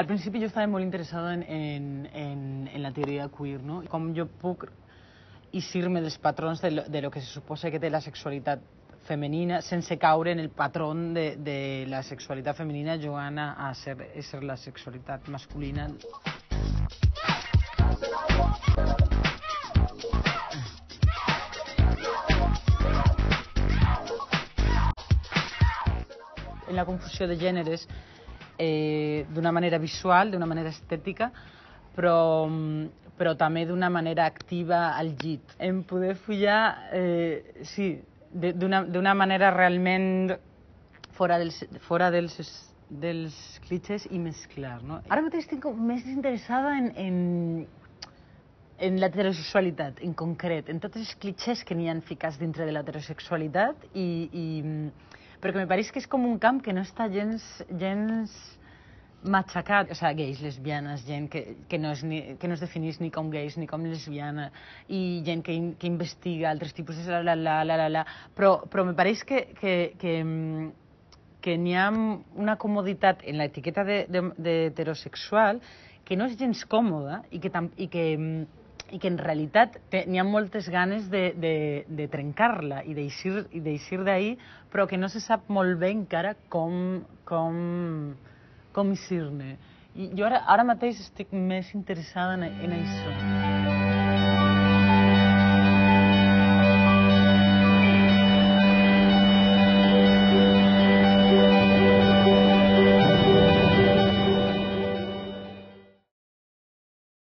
Al principi jo estava molt interessada en la teoria queer, no? Com jo puc eixir-me dels patrons de lo que se suposa que té la sexualitat femenina sense caure en el patró de la sexualitat femenina jugant a ser la sexualitat masculina. En la confusió de gèneres d'una manera visual, d'una manera estètica, però també d'una manera activa al llit. En poder follar, sí, d'una manera realment fora dels clichés i més clar, no? Ara mateix estic més interessada en l'heterosexualitat, en concret, en tots els clichés que n'hi ha ficats dintre de l'heterosexualitat perquè me pareix que és com un camp que no està gens matxacat. O sigui, gais, lesbianes, gent que no es defineix ni com gais ni com lesbiana, i gent que investiga altres tipus de però me pareix que n'hi ha una comoditat en l'etiqueta d'heterosexual que no és gens còmoda i que en realitat n'hi ha moltes ganes de trencar-la i d'eixir d'ahir, però que no se sap molt bé encara com eixir-ne. Jo ara mateix estic més interessada en això.